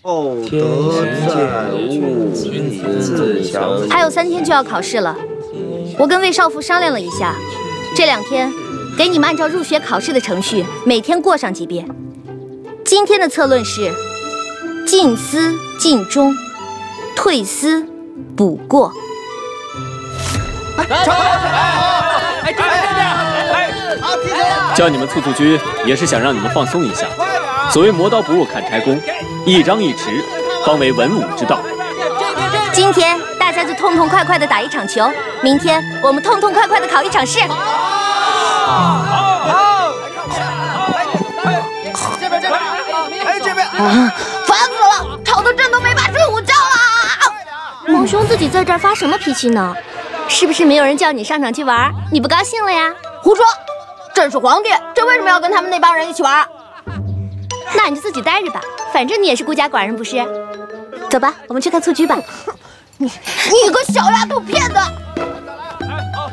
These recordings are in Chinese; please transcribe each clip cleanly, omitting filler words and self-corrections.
厚德载物，君子强。还有3天就要考试了，我跟魏少妇商量了一下，这2天给你们按照入学考试的程序，每天过上几遍。今天的策论是进思进中，退思补过。叫你们簇居，也是想让你们放松一下。所谓磨刀不误砍柴工，一张一弛，方为文武之道。今天大家就痛痛快快的打一场球，明天我们痛痛快快的考一场试。这边，烦死了，吵得朕都没法睡午觉啦！蒙兄自己在这儿发什么脾气呢？是不是没有人叫你上场去玩，你不高兴了呀？胡说，朕是皇帝，朕为什么要跟他们那帮人一起玩？那你就自己待着吧，反正你也是孤家寡人，不是？走吧，我们去看蹴鞠吧。你个小丫头片子！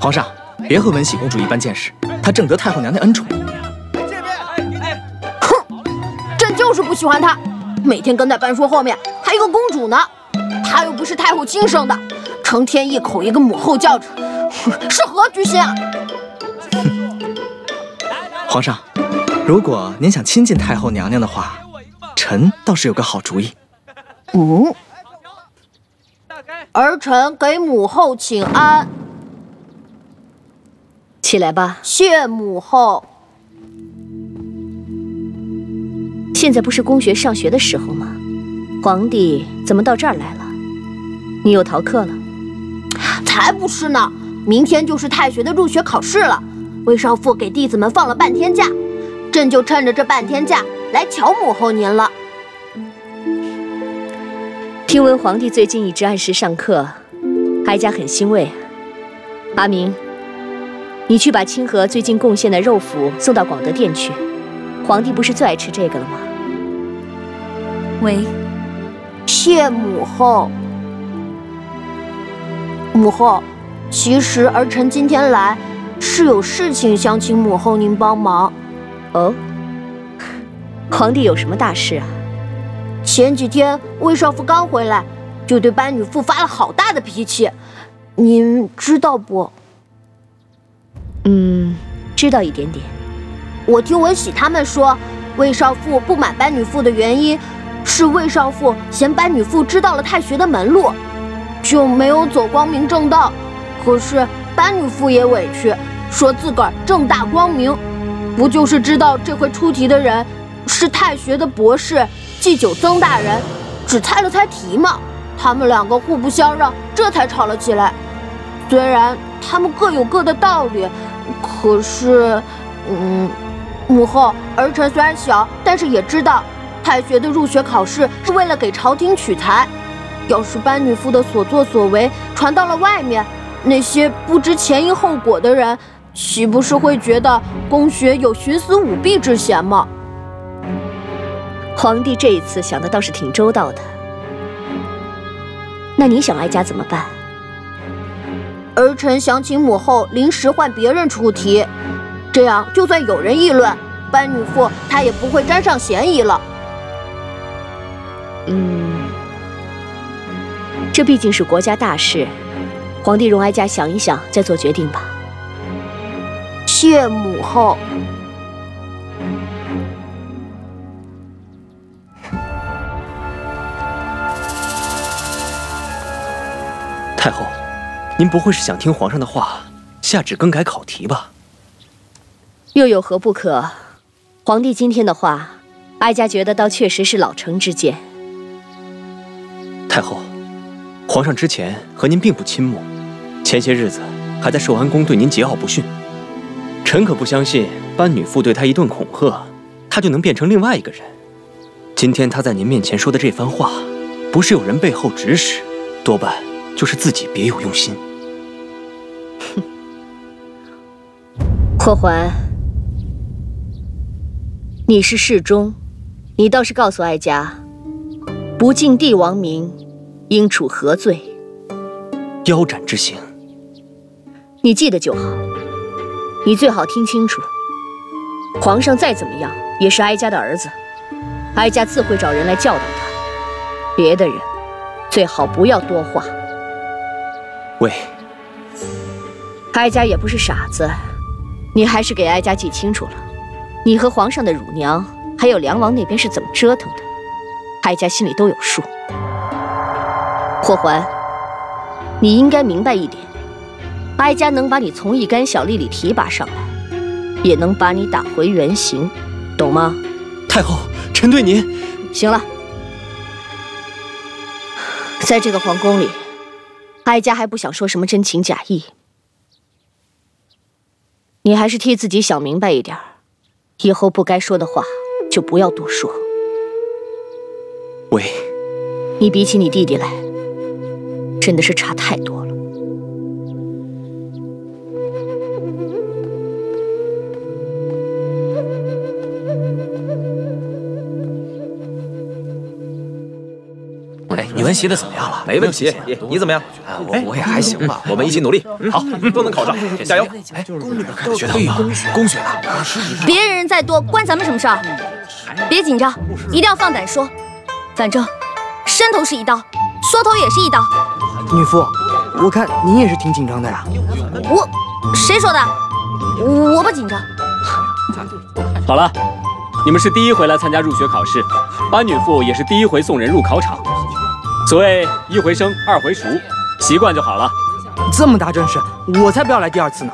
皇上，别和文喜公主一般见识，她正得太后娘娘恩宠。哼，朕就是不喜欢她，每天跟在班叔后面，还有个公主呢，她又不是太后亲生的，成天一口一个母后叫着，是何居心啊？皇上，如果您想亲近太后娘娘的话，臣倒是有个好主意。儿臣给母后请安。起来吧。谢母后。现在不是公学上学的时候吗？皇帝怎么到这儿来了？你又逃课了？才不是呢！明天就是太学的入学考试了，魏少妇给弟子们放了半天假，朕就趁着这半天假来瞧母后您了。听闻皇帝最近一直按时上课，哀家很欣慰。阿明，你去把清河最近贡献的肉脯送到广德殿去，皇帝不是最爱吃这个了吗？喂，谢母后。母后，其实儿臣今天来是有事情想请母后您帮忙。哦，皇帝有什么大事啊？前几天魏少妇刚回来，就对班女妇发了好大的脾气，您知道不？知道一点点。我听文喜他们说，魏少妇不满班女妇的原因，是魏少妇嫌班女妇知道了太学的门路，就没有走光明正道。可是班女妇也委屈，说自个儿正大光明，不就是知道这回出题的人是太学的博士祭酒曾大人，只猜了猜题嘛。他们2个互不相让，这才吵了起来。虽然他们各有各的道理，可是，母后，儿臣虽然小，但是也知道，太学的入学考试是为了给朝廷取材。要是班女妇的所作所为传到了外面，那些不知前因后果的人，岂不是会觉得公学有徇私舞弊之嫌吗？皇帝这一次想的倒是挺周到的。那你想哀家怎么办？儿臣想请母后临时换别人出题，这样就算有人议论，班女妇她也不会沾上嫌疑了。这毕竟是国家大事，皇帝容哀家想一想再做决定吧。谢母后。太后，您不会是想听皇上的话，下旨更改考题吧？又有何不可？皇帝今天的话，哀家觉得倒确实是老成之见。太后，皇上之前和您并不亲睦，前些日子还在寿安宫对您桀骜不驯。臣可不相信班女妇对他一顿恐吓，他就能变成另外一个人。今天他在您面前说的这番话，不是有人背后指使，多半就是自己别有用心。哼，霍桓，你是侍中，你倒是告诉哀家，不敬帝王名，应处何罪？腰斩之刑。你记得就好。你最好听清楚，皇上再怎么样也是哀家的儿子，哀家自会找人来教导他。别的人最好不要多话。喂，哀家也不是傻子，你还是给哀家记清楚了，你和皇上的乳娘，还有梁王那边是怎么折腾的，哀家心里都有数。霍桓，你应该明白一点，哀家能把你从一干小吏里提拔上来，也能把你打回原形，懂吗？太后，臣对您。行了，在这个皇宫里，哀家还不想说什么真情假意，你还是替自己想明白一点，以后不该说的话就不要多说。喂，你比起你弟弟来，真的是差太多了。哎，你们习的怎么样了？没问题，你怎么样？我也还行吧。我们一起努力，好，都能考上，加油！哎，学堂公学的，别人再多关咱们什么事儿？别紧张，一定要放胆说。反正伸头是一刀，缩头也是一刀。女父，我看您也是挺紧张的呀。谁说的？我不紧张。好了，你们是第一回来参加入学考试，班女妇也是第一回送人入考场。所谓一回生，二回熟，习惯就好了。这么大阵势，我才不要来第二次呢。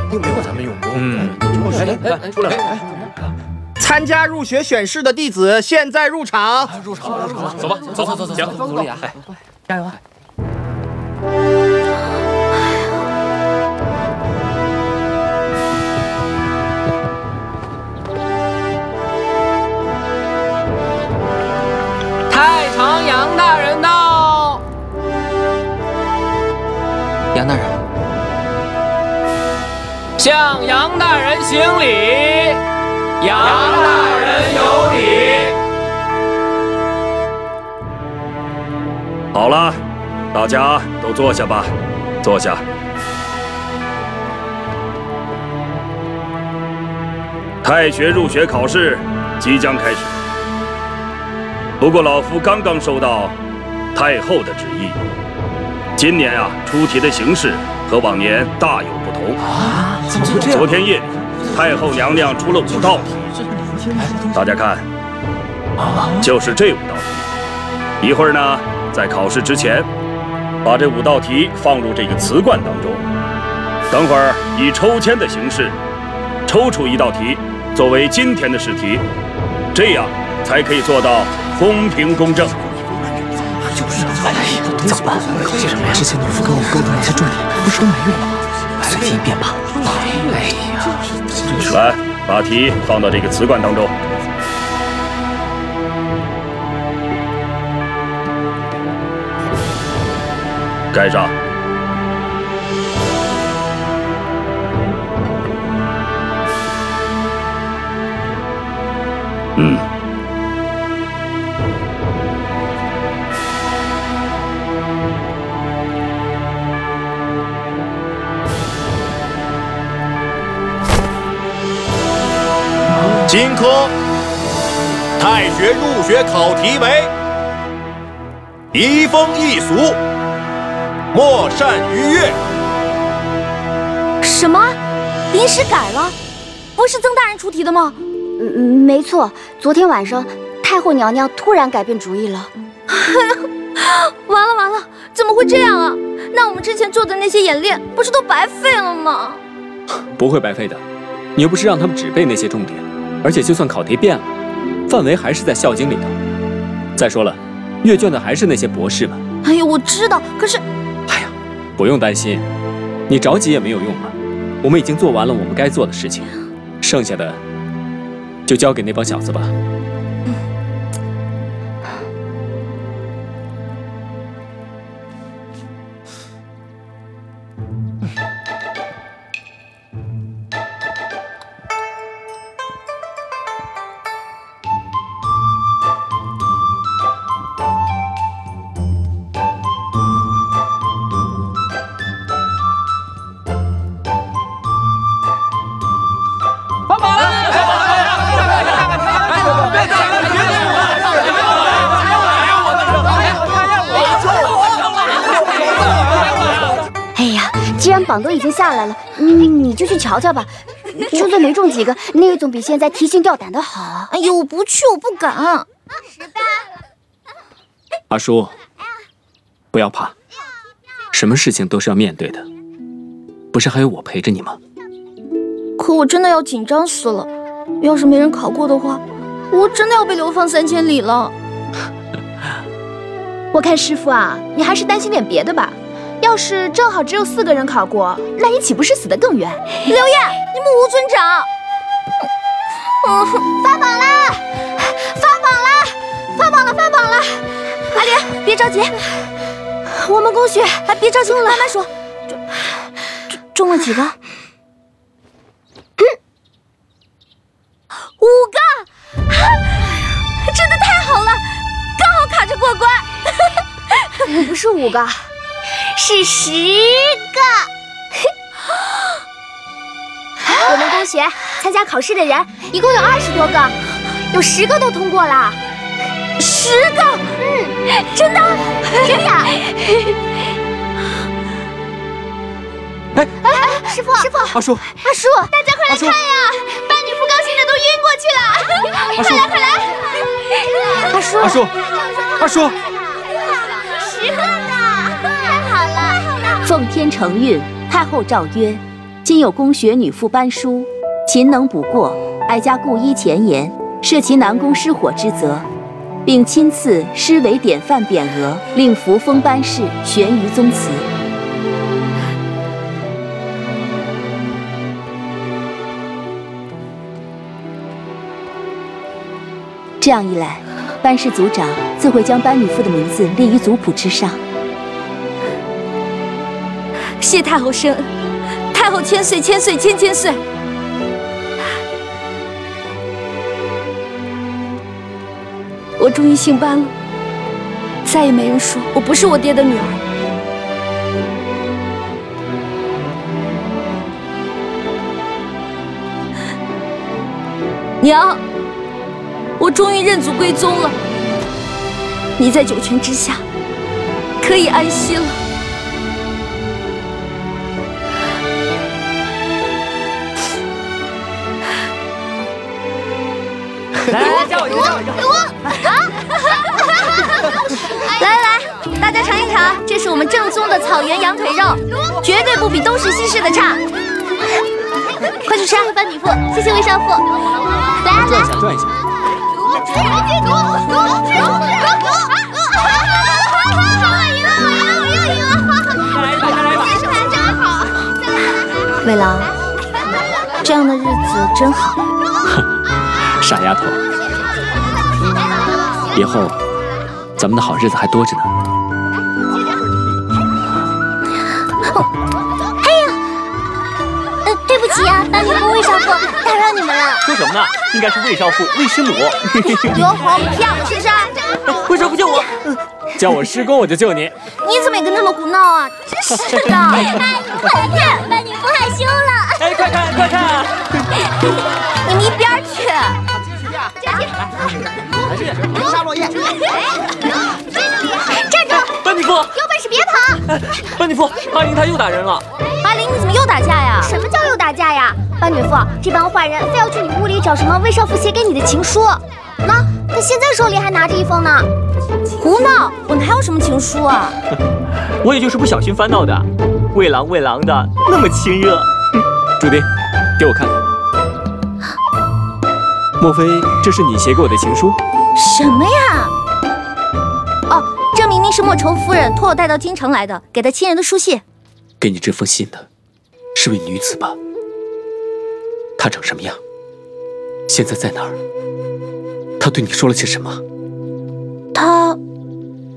并没有咱们用功。出来！参加入学选试的弟子现在入场。入场，走吧，走，行，努力啊！加油啊！太常杨大人到。杨大人，向杨大人行礼。杨大人有礼。好了，大家都坐下吧，坐下。太学入学考试即将开始，不过老夫刚刚收到太后的旨意，今年出题的形式和往年大有不同。怎么会这样？昨天夜里，太后娘娘出了5道题，大家看，就是这5道题。一会儿呢，在考试之前，把这5道题放入这个瓷罐当中，等会儿以抽签的形式，抽出1道题作为今天的试题，这样才可以做到公平公正。就是哎呀，怎么办？考些什么呀？之前女夫跟我们沟通那些重点，不是都没用吗？随便一遍吧。哎呀，来，把题放到这个瓷罐当中。盖上。今科太学入学考题为移风易俗，莫善逾越。什么？临时改了？不是曾大人出题的吗？没错，昨天晚上太后娘娘突然改变主意了。完了，怎么会这样啊？那我们之前做的那些演练不是都白费了吗？不会白费的，你又不是让他们只背那些重点。而且就算考题变了，范围还是在《孝经》里头。再说了，阅卷的还是那些博士们。哎呀，我知道，可是，哎呀，不用担心，你着急也没有用了。我们已经做完了我们该做的事情，剩下的就交给那帮小子吧。放榜了！榜都已经下来了，你就去瞧瞧吧。就算没中几个，那也总比现在提心吊胆的好啊。哎呦，我不去，我不敢。阿叔，不要怕，什么事情都是要面对的，不是还有我陪着你吗？可我真的要紧张死了，要是没人考过的话，我真的要被流放3000里了。我看师傅啊，你还是担心点别的吧。要是正好只有4个人考过，那你岂不是死得更冤？刘烨，你目无尊长！发榜啦！发榜啦！发榜了！发榜了！阿莲，别着急，我们恭喜！别着急，慢慢说。中了几个？5个！真的太好了，刚好卡着过关。不是5个。是10个，我们恭喜参加考试的人一共有20多个，有10个都通过了。10个？真的，真的。师傅，阿叔，大家快来看呀！班女副高兴的都晕过去了，快来！阿叔。10个呢，太好了！奉天承运，太后诏曰：今有宫学女副班书，勤能补过，哀加故依前言，赦其南宫失火之责，并亲赐诗为典范匾额，令扶封班氏，悬于宗祠。这样一来，班氏族长自会将班女妇的名字列于族谱之上。谢太后深恩，太后千岁千岁千千岁。我终于姓班了，再也没人说我不是我爹的女儿。娘，我终于认祖归宗了，你在九泉之下可以安息了。来，叫我一个，来，大家尝一尝，这是我们正宗的草原羊腿肉，绝对不比东市西市的差。快去吃，班女妇，谢谢魏少妇。来，转一下。魏郎，这样的日子真好。傻丫头，以后咱们的好日子还多着呢。对不起啊，班女妇魏少妇，打扰你们了。说什么呢？应该是魏少妇、魏师母。刘红，你骗我是不是？魏少妇救我！叫我师公我就救你。你怎么也跟他们胡闹啊？真是的！快看，班女妇害羞了。哎，快看！你们一边去！沙落叶，站住！班女妇，有本事别跑！班女妇，阿玲她又打人了。阿玲，你怎么又打架呀？什么叫又打架呀？班女妇，这帮坏人非要去你屋里找什么魏少妇写给你的情书，他现在手里还拿着一封呢。胡闹！我哪有什么情书啊？我也就是不小心翻到的。魏郎的，那么亲热。朱丁，给我看看。莫非这是你写给我的情书？什么呀？哦，这明明是莫愁夫人托我带到京城来的，给她亲人的书信。给你这封信的是位女子吧？她长什么样？现在在哪儿？她对你说了些什么？她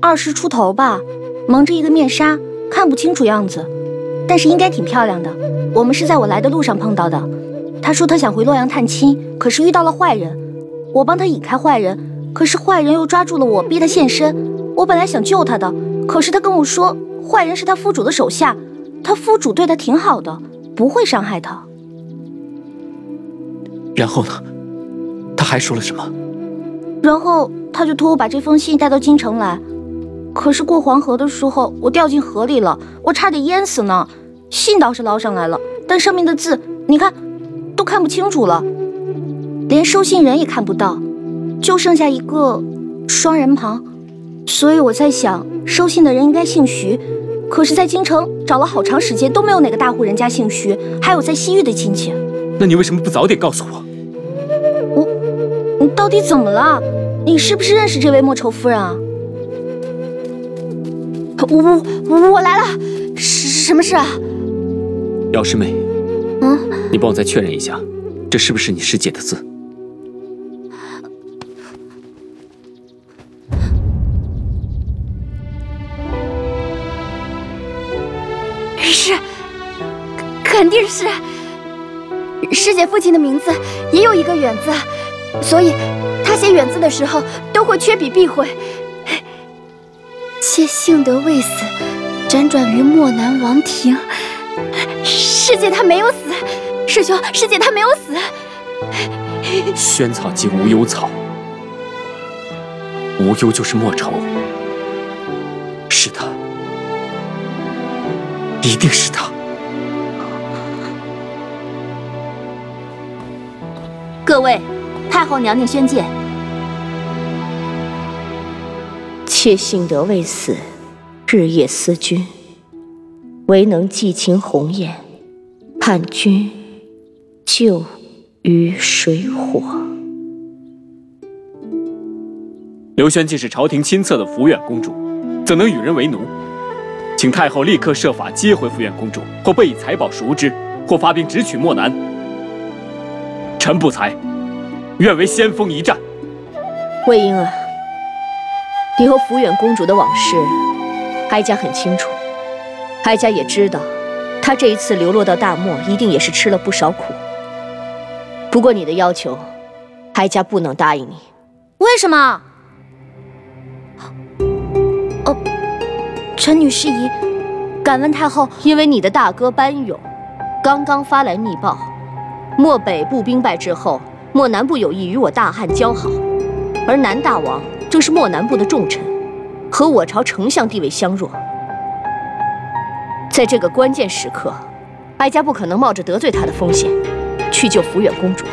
20出头吧，蒙着一个面纱，看不清楚样子，但是应该挺漂亮的。我们是在我来的路上碰到的。她说她想回洛阳探亲，可是遇到了坏人，我帮她引开坏人，可是坏人又抓住了我，逼她现身。我本来想救她的，可是她跟我说，坏人是她夫主的手下，她夫主对她挺好的，不会伤害她。然后呢？她还说了什么？然后她就托我把这封信带到京城来，可是过黄河的时候，我掉进河里了，我差点淹死呢。信倒是捞上来了，但上面的字，你看，都看不清楚了，连收信人也看不到，就剩下一个双人旁。所以我在想，收信的人应该姓徐，可是在京城找了好长时间都没有哪个大户人家姓徐，还有在西域的亲戚。那你为什么不早点告诉我？你到底怎么了？你是不是认识这位莫愁夫人啊？我来了，什么事啊？姚师妹，你帮我再确认一下，这是不是你师姐的字？是，肯定是。师姐父亲的名字也有一个远字，所以他写远字的时候都会缺笔避讳。妾幸得未死，辗转于漠南王庭。师姐她没有死，师兄，师姐她没有死。萱草即无忧草，无忧就是莫愁，是他，一定是他。各位，太后娘娘宣见。妾幸得未死，日夜思君，唯能寄情鸿雁，盼君救于水火。刘轩既是朝廷亲侧的福远公主，怎能与人为奴？请太后立刻设法接回福远公主，或备以财宝赎之，或发兵直取漠南。臣不才，愿为先锋一战。魏婴啊，你和福远公主的往事，哀家很清楚。哀家也知道，她这一次流落到大漠，一定也是吃了不少苦。不过你的要求，哀家不能答应你。为什么？臣女失仪，敢问太后。因为你的大哥班勇刚刚发来密报，漠北部兵败之后，漠南部有意与我大汉交好，而南大王正是漠南部的重臣，和我朝丞相地位相若。在这个关键时刻，哀家不可能冒着得罪他的风险去救福远公主。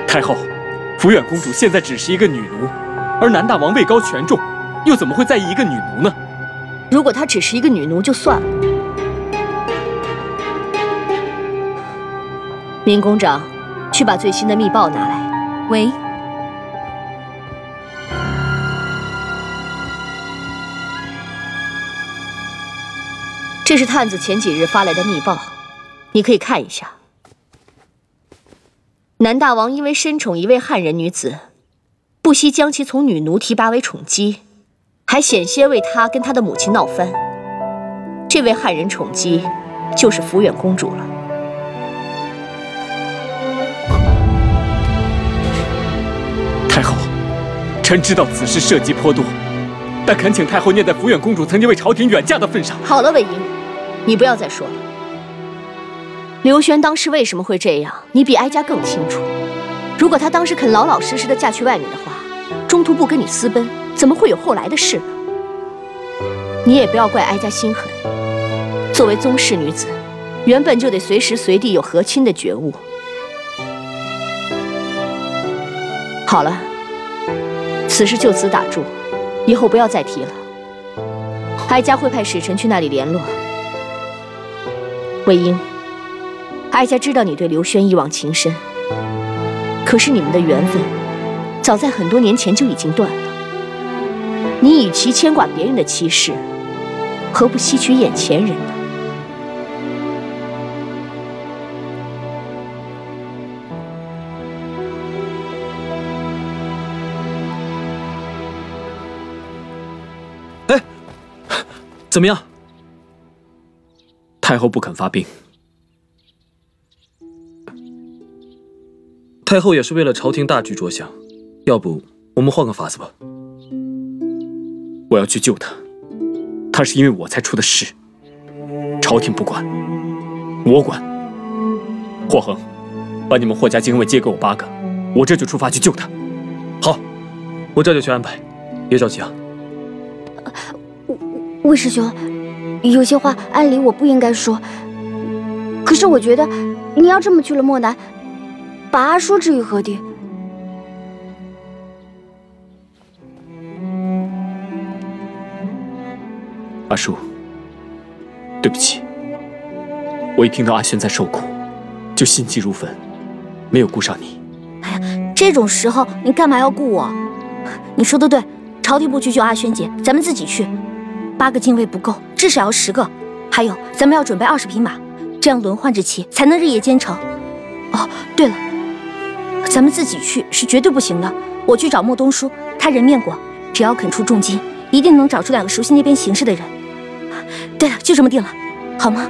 太后，福远公主现在只是一个女奴，而南大王位高权重，又怎么会在意一个女奴呢？如果她只是一个女奴就算了。明公长，去把最新的密报拿来。喂。这是探子前几日发来的密报，你可以看一下。南大王因为深宠一位汉人女子，不惜将其从女奴提拔为宠姬，还险些为她跟她的母亲闹翻。这位汉人宠姬就是福远公主了。太后，臣知道此事涉及颇多，但恳请太后念在福远公主曾经为朝廷远嫁的份上。好了，韦婴，你不要再说了。刘轩当时为什么会这样，你比哀家更清楚。如果她当时肯老老实实的嫁去外面的话，中途不跟你私奔，怎么会有后来的事呢？你也不要怪哀家心狠。作为宗室女子，原本就得随时随地有和亲的觉悟。好了，此事就此打住，以后不要再提了。哀家会派使臣去那里联络。魏婴，哀家知道你对刘轩一往情深，可是你们的缘分早在很多年前就已经断了。你与其牵挂别人的妻室，何不吸取眼前人呢？哎，怎么样？太后不肯发兵。太后也是为了朝廷大局着想，要不我们换个法子吧。我要去救他，他是因为我才出的事，朝廷不管，我管。霍恒，把你们霍家精卫借给我8个，我这就出发去救他。好，我这就去安排，别着急啊。魏师兄，有些话按理我不应该说，可是我觉得，你要这么去了漠南，把阿叔置于何地？阿叔，对不起，我一听到阿轩在受苦，就心急如焚，没有顾上你。哎呀，这种时候你干嘛要顾我？你说的对，朝廷不去救阿轩姐，咱们自己去。8个禁卫不够，至少要10个。还有，咱们要准备20匹马，这样轮换着骑，才能日夜兼程。哦，对了，咱们自己去是绝对不行的。我去找莫东叔，他人面广，只要肯出重金，一定能找出2个熟悉那边形势的人。对了，就这么定了，好吗？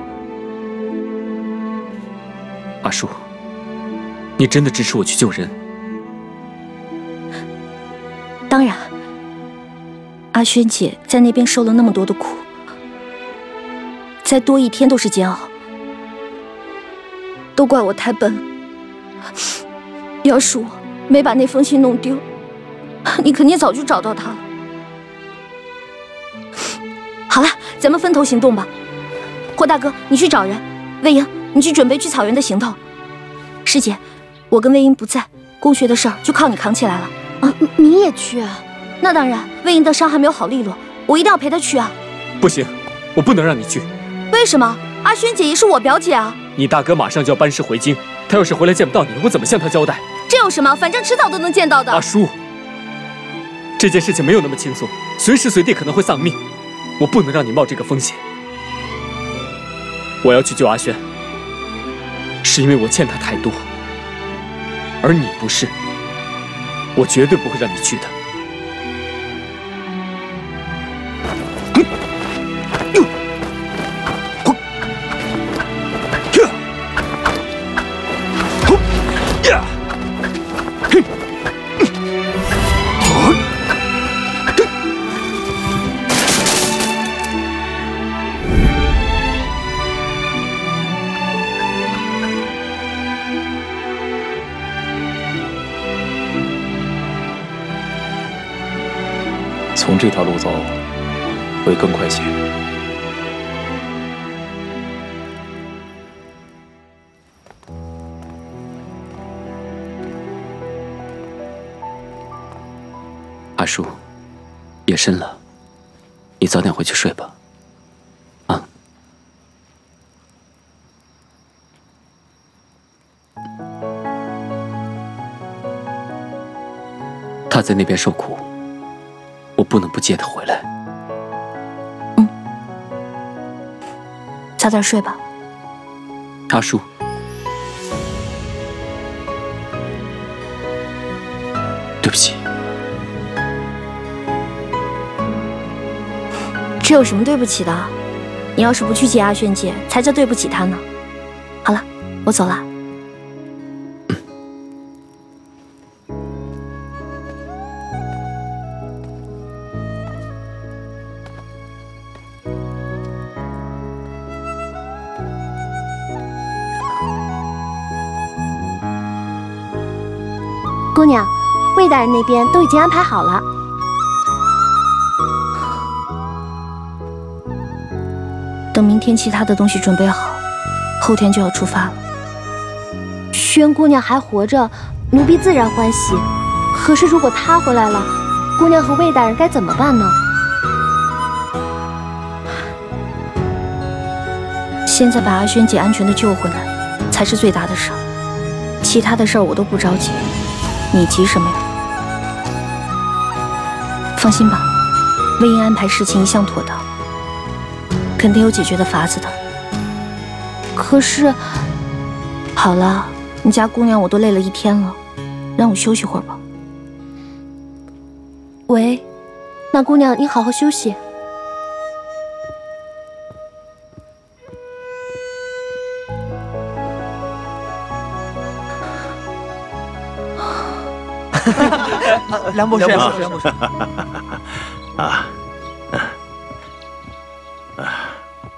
阿叔，你真的支持我去救人？当然。阿轩姐在那边受了那么多的苦，再多一天都是煎熬，都怪我太笨了。要是我没把那封信弄丢，你肯定早就找到他了。好了，咱们分头行动吧。霍大哥，你去找人；魏婴，你去准备去草原的行头。师姐，我跟魏婴不在，宫学的事儿就靠你扛起来了。啊，你也去啊？那当然，魏婴的伤还没有好利落，我一定要陪他去啊！不行，我不能让你去。为什么？阿轩姐也是我表姐啊！你大哥马上就要班师回京，他要是回来见不到你，我怎么向他交代？这有什么？反正迟早都能见到的。阿叔，这件事情没有那么轻松，随时随地可能会丧命，我不能让你冒这个风险。我要去救阿轩，是因为我欠他太多，而你不是，我绝对不会让你去的。从这条路走会更快些。阿叔，夜深了，你早点回去睡吧。啊。他在那边受苦，我不能不接他回来。早点睡吧。阿叔，对不起。这有什么对不起的？你要是不去接阿轩姐，才叫对不起她呢。好了，我走了。姑娘，魏大人那边都已经安排好了。等明天其他的东西准备好，后天就要出发了。轩姑娘还活着，奴婢自然欢喜。可是如果她回来了，姑娘和魏大人该怎么办呢？现在把阿轩姐安全的救回来，才是最大的事儿。其他的事儿我都不着急，你急什么呀？放心吧，魏婴安排事情一向妥当。肯定有解决的法子的。可是，好了，你家姑娘我都累了一天了，让我休息会儿吧。喂，那姑娘你好好休息。梁博士，梁博士，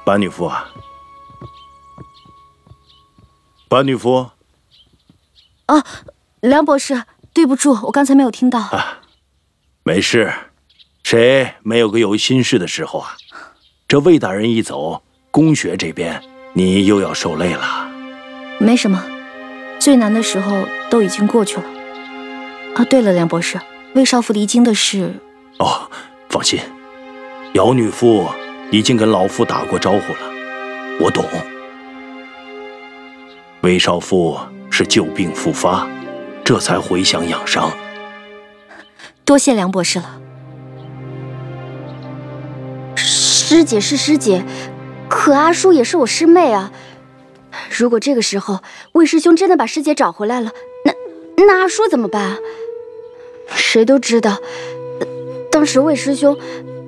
班女夫啊，班女夫。啊，梁博士，对不住，我刚才没有听到。啊，没事，谁没有个有心事的时候啊？这魏大人一走，宫学这边你又要受累了。没什么，最难的时候都已经过去了。啊，对了，梁博士，魏少妇离京的事……哦，放心，姚女妇已经跟老夫打过招呼了，我懂。魏少妇是旧病复发，这才回乡养伤。多谢梁博士了。师姐是师姐，可阿叔也是我师妹啊。如果这个时候魏师兄真的把师姐找回来了，那阿叔怎么办？谁都知道，当时魏师兄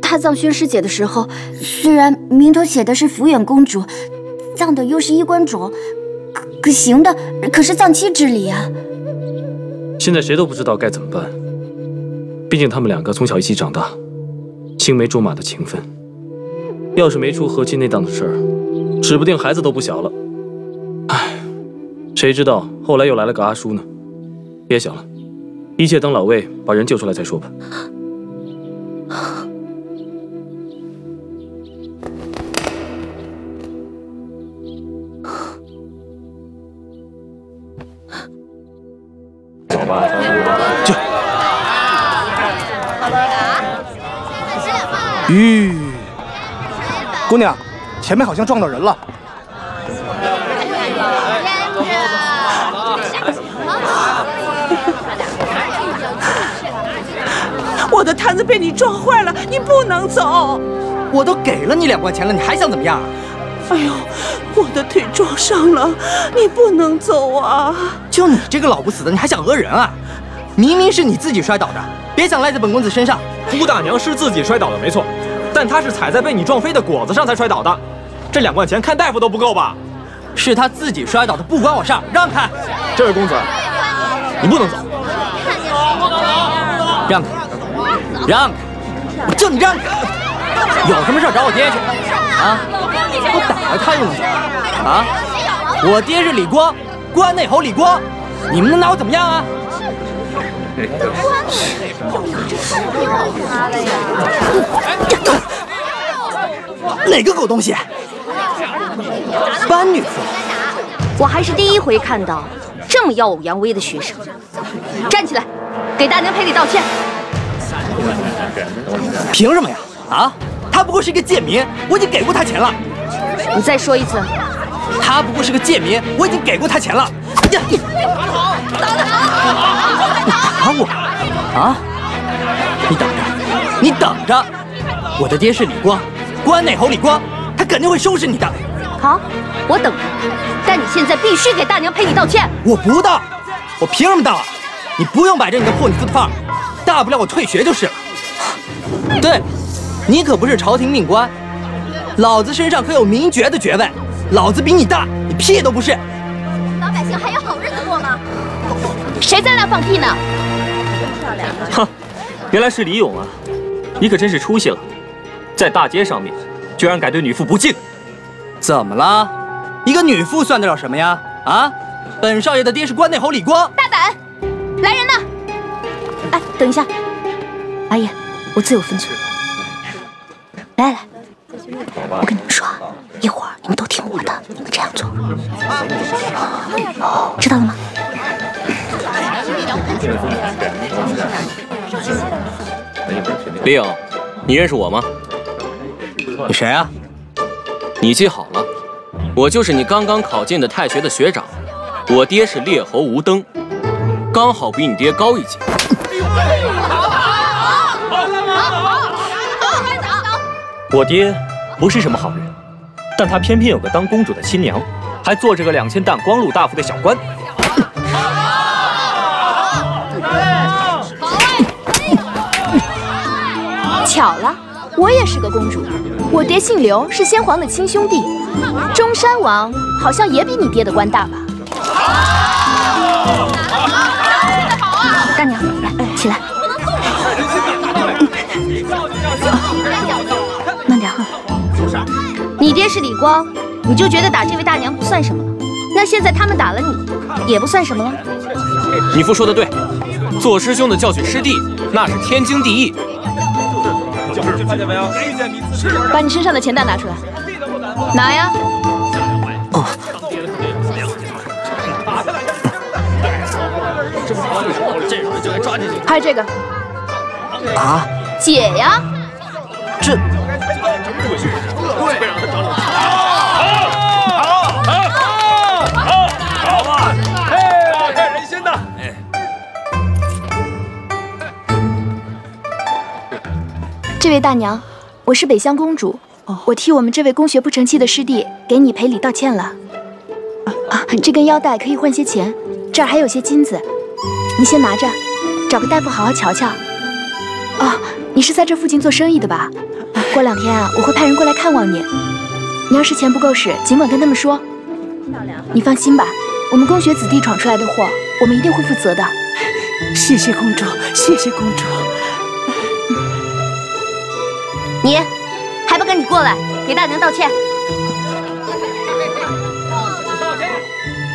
他葬轩师姐的时候，虽然名头写的是福远公主，葬的又是衣冠冢，可行的可是葬妻之礼啊。现在谁都不知道该怎么办，毕竟他们两个从小一起长大，青梅竹马的情分。要是没出和亲那档子事儿，指不定孩子都不小了。唉，谁知道后来又来了个阿叔呢？别想了，一切等老魏把人救出来再说吧。走吧，去。姑娘，前面好像撞到人了。我的摊子被你撞坏了，你不能走。我都给了你2块钱了，你还想怎么样？哎呦，我的腿撞伤了，你不能走啊！就你这个老不死的，你还想讹人啊？明明是你自己摔倒的，别想赖在本公子身上。姑大娘是自己摔倒的，没错。但他是踩在被你撞飞的果子上才摔倒的，这2块钱看大夫都不够吧？是他自己摔倒的，不关我事儿，让开！这位公子，你不能走。让开，让开！我叫你让开！有什么事找我爹去啊！我打了他又能怎么样啊？我爹是李光，关内侯李光，你们能拿我怎么样啊？哪个狗东西？班女妇，我还是第一回看到这么耀武扬威的学生。站起来，给大娘赔礼道歉。凭什么呀？啊，他不过是一个贱民，我已经给过他钱了。你再说一次。他不过是个贱民，我已经给过他钱了。呀，你打我啊！你等着，你等着！我的爹是李光，关内侯李光，他肯定会收拾你的。好，我等着。但你现在必须给大娘赔礼道歉。我不道，我凭什么道啊？你不用摆着你的破女妇的范儿，大不了我退学就是了。对，你可不是朝廷命官，老子身上可有名爵的爵位，老子比你大，你屁都不是。老百姓还有好日子过吗？谁在那放屁呢？哼，原来是李勇啊！你可真是出息了，在大街上面居然敢对女妇不敬。怎么了？一个女妇算得了什么呀？啊！本少爷的爹是关内侯李光。大胆！来人呐！哎，等一下，阿爷，我自有分寸。来来，我跟你们说啊，一会儿你们都听我的，你们这样做，知道了吗？李颖，你认识我吗？你谁啊？你记好了，我就是你刚刚考进的太学的学长，我爹是列侯吴登，刚好比你爹高一级。我爹不是什么好人，但他偏偏有个当公主的亲娘，还做着个2000担光禄大夫的小官。巧了，我也是个公主，我爹姓刘，是先皇的亲兄弟。中山王好像也比你爹的官大吧？大娘，来，起来。慢点哈。你爹是李光，你就觉得打这位大娘不算什么了？那现在他们打了你，也不算什么了？女妇说的对，做师兄的教训师弟，那是天经地义。把你身上的钱袋拿出来，拿呀！哦。拍这个。啊？解呀！这。好吧，大快人心呐！这位大娘，我是北乡公主，我替我们这位攻学不成器的师弟给你赔礼道歉了。这根腰带可以换些钱，这儿还有些金子，你先拿着，找个大夫好好瞧瞧。哦，你是在这附近做生意的吧？过2天啊，我会派人过来看望你。你要是钱不够使，尽管跟他们说。你放心吧，我们攻学子弟闯出来的祸，我们一定会负责的。谢谢公主，谢谢公主。你还不赶紧过来，给大娘道歉！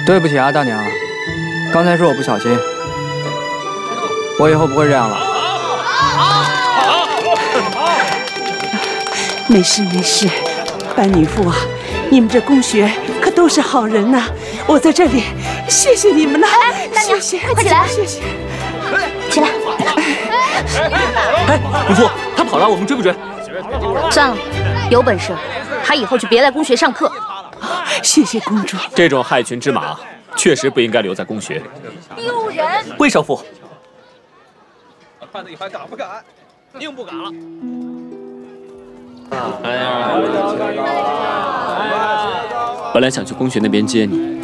对不起啊，大娘，刚才是我不小心，我以后不会这样了。没事没事，班女妇啊，你们这攻学可都是好人呐，我在这里谢谢你们了。哎，大娘，快起来！谢谢。起来！哎，女妇，他跑了，我们追不追？算了，有本事他以后就别来攻学上课。谢谢公主。这种害群之马，确实不应该留在攻学。丢人！魏少妇，看你还敢不敢？硬不敢了。本来想去攻学那边接你，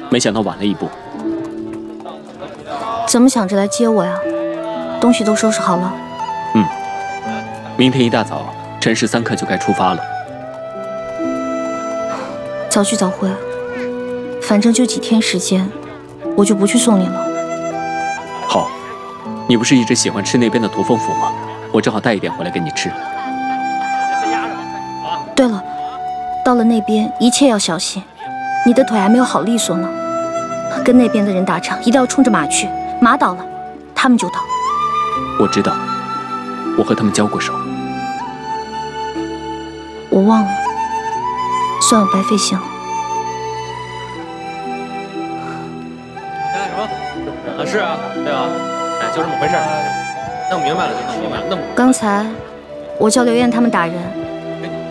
没想到晚了一步。怎么想着来接我呀？东西都收拾好了。明天一大早，辰时3刻就该出发了。早去早回，反正就几天时间，我就不去送你了。好，你不是一直喜欢吃那边的驼峰府吗？我正好带一点回来给你吃。对了，到了那边一切要小心，你的腿还没有好利索呢。跟那边的人打仗，一定要冲着马去，马倒了，他们就倒。我知道，我和他们交过手。我忘了，算我白费心了。干什么？啊，是啊，对啊，哎，就这么回事。弄明白了就明白了，弄不。刚才我叫刘燕他们打人，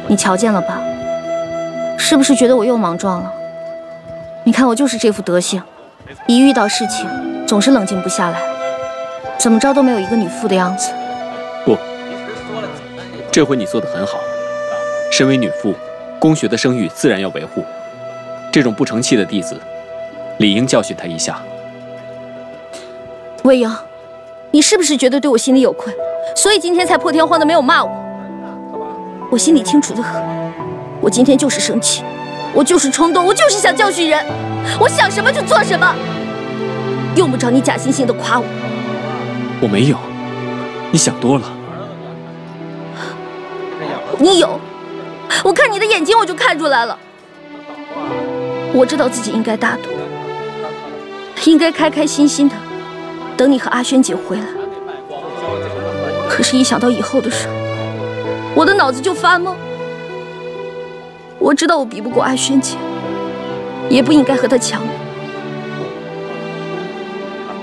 你瞧见了吧？是不是觉得我又莽撞了？你看我就是这副德行，一遇到事情总是冷静不下来，怎么着都没有一个女妇的样子。不，这回你做得很好。身为女妇，攻学的声誉自然要维护。这种不成器的弟子，理应教训他一下。魏莹，你是不是觉得对我心里有愧，所以今天才破天荒的没有骂我？我心里清楚得很，我今天就是生气，我就是冲动，我就是想教训人，我想什么就做什么，用不着你假惺惺的夸我。我没有，你想多了。你有，我看你的眼睛我就看出来了。我知道自己应该大度，应该开开心心的等你和阿轩姐回来。可是，一想到以后的事，我的脑子就发懵。我知道我比不过阿轩姐，也不应该和她抢。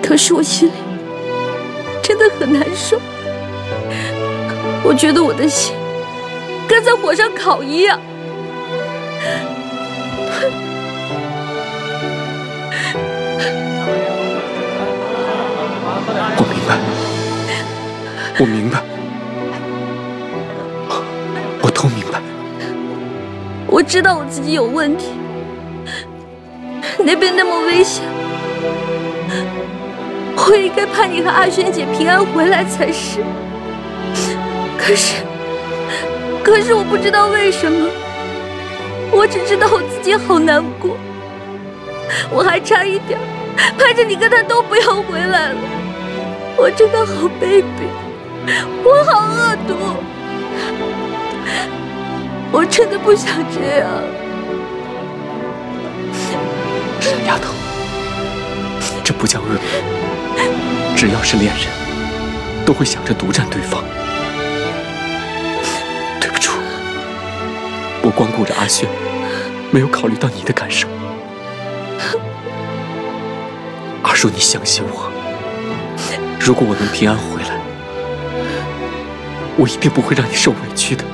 可是我心里真的很难受，我觉得我的心跟在火上烤一样。我明白，我明白，我都明白。我知道我自己有问题，那边那么危险，我应该盼你和阿轩姐平安回来才是。可是我不知道为什么，我只知道我自己好难过，我还差一点盼着你跟他都不要回来了。我真的好卑鄙，我好恶毒，我真的不想这样。傻丫头，这不叫恶毒，只要是恋人，都会想着独占对方。对不住，我光顾着阿轩，没有考虑到你的感受。阿叔，你相信我，如果我能平安回来，我一定不会让你受委屈的。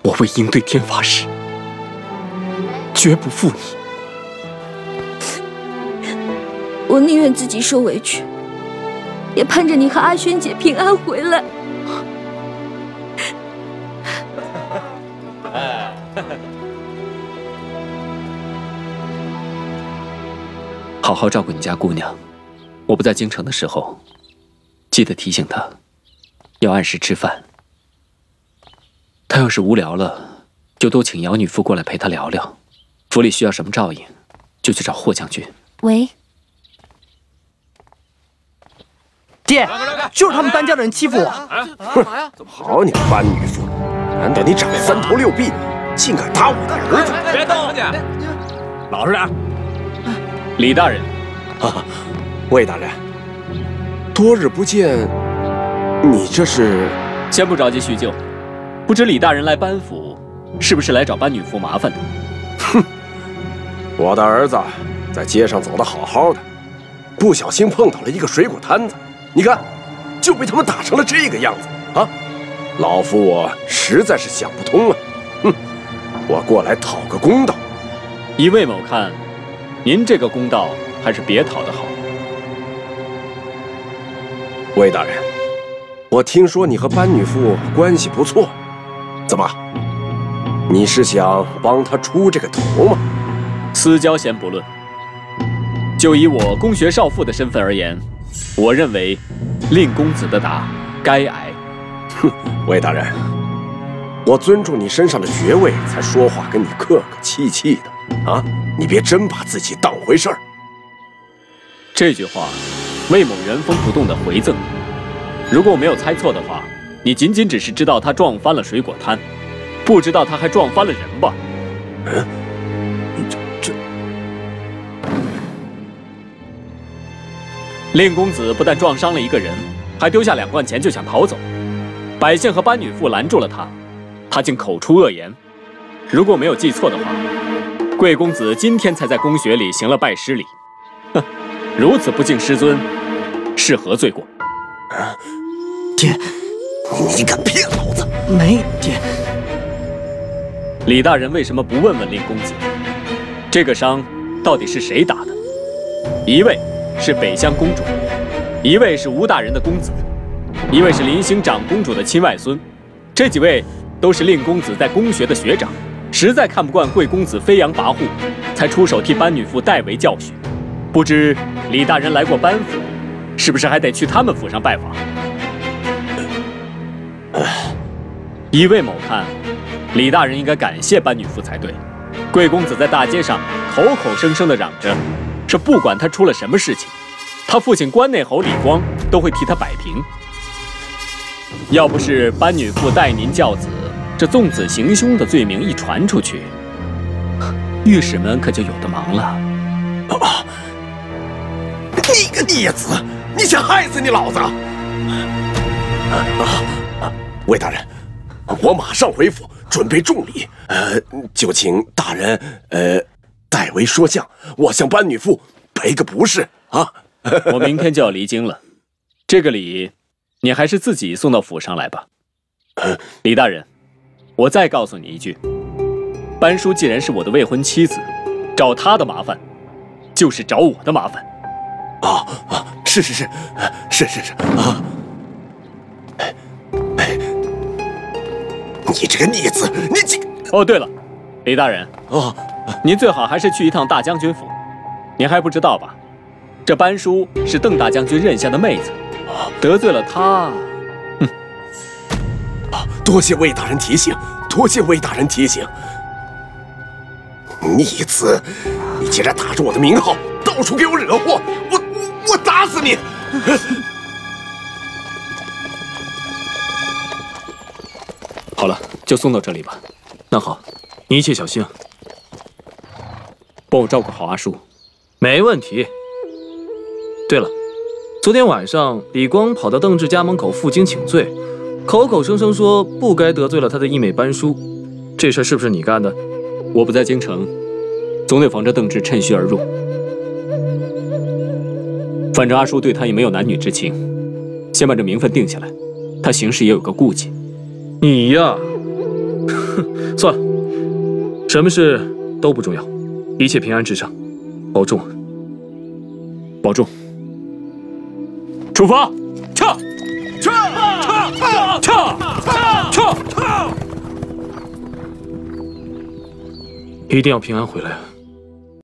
我为应对天发誓，绝不负你。我宁愿自己受委屈，也盼着你和阿轩姐平安回来。好好照顾你家姑娘，我不在京城的时候，记得提醒她，要按时吃饭。她要是无聊了，就多请姚女夫过来陪她聊聊。府里需要什么照应，就去找霍将军。喂，爹，就是他们搬家的人欺负我。哼，好你个班女妇，难道你长3头6臂，竟敢打我的儿子？别动，老实点。李大人，魏大人，多日不见，你这是？先不着急叙旧，不知李大人来班府，是不是来找班女妇麻烦的？哼，我的儿子在街上走得好好的，不小心碰到了一个水果摊子，你看，就被他们打成了这个样子啊！老夫我实在是想不通啊！哼，我过来讨个公道。以魏某看，您这个公道还是别讨的好。魏大人，我听说你和班女妇关系不错，怎么？你是想帮她出这个头吗？私交先不论，就以我公学少妇的身份而言，我认为令公子的打该挨。哼，魏大人，我尊重你身上的爵位，才说话跟你客客气气的啊！你别真把自己当回事儿。这句话，魏某原封不动地回赠你。如果我没有猜错的话，你仅仅只是知道他撞翻了水果摊，不知道他还撞翻了人吧？这……令公子不但撞伤了一个人，还丢下2贯钱就想逃走。百姓和班女妇拦住了他，他竟口出恶言。如果没有记错的话，贵公子今天才在公学里行了拜师礼。哼，如此不敬师尊，是何罪过？爹，你敢骗老子？没，爹。李大人为什么不问问令公子，这个伤到底是谁打的？一位是北乡公主，一位是吴大人的公子，一位是林星长公主的亲外孙。这几位都是令公子在公学的学长，实在看不惯贵公子飞扬跋扈，才出手替班女妇代为教训。不知李大人来过班府，是不是还得去他们府上拜访？以魏某看，李大人应该感谢班女妇才对。贵公子在大街上口口声声地嚷着，说不管他出了什么事情，他父亲关内侯李光都会替他摆平。要不是班女妇代您教子，这纵子行凶的罪名一传出去，御史们可就有的忙了。啊！你个孽子，你想害死你老子！魏大人，我马上回府准备重礼，就请大人代为说相，我向班女妇赔个不是啊！我明天就要离京了，这个礼你还是自己送到府上来吧。李大人，我再告诉你一句，班叔既然是我的未婚妻子，找他的麻烦，就是找我的麻烦。是啊！你这个孽子，你这……哦，对了，李大人，您最好还是去一趟大将军府。您还不知道吧？这班叔是邓大将军认下的妹子，得罪了他，多谢魏大人提醒，多谢魏大人提醒。逆子，你竟然打着我的名号到处给我惹祸，我打死你！好了，就送到这里吧。那好，你一切小心，帮我照顾好阿叔。没问题。对了，昨天晚上，李光跑到邓志家门口负荆请罪，口口声声说不该得罪了他的义美班叔，这事是不是你干的？我不在京城，总得防着邓志趁虚而入。反正阿叔对他也没有男女之情，先把这名分定下来，他行事也有个顾忌。你呀，算了，什么事都不重要，一切平安至上，保重，保重。出发！撤！撤！一定要平安回来。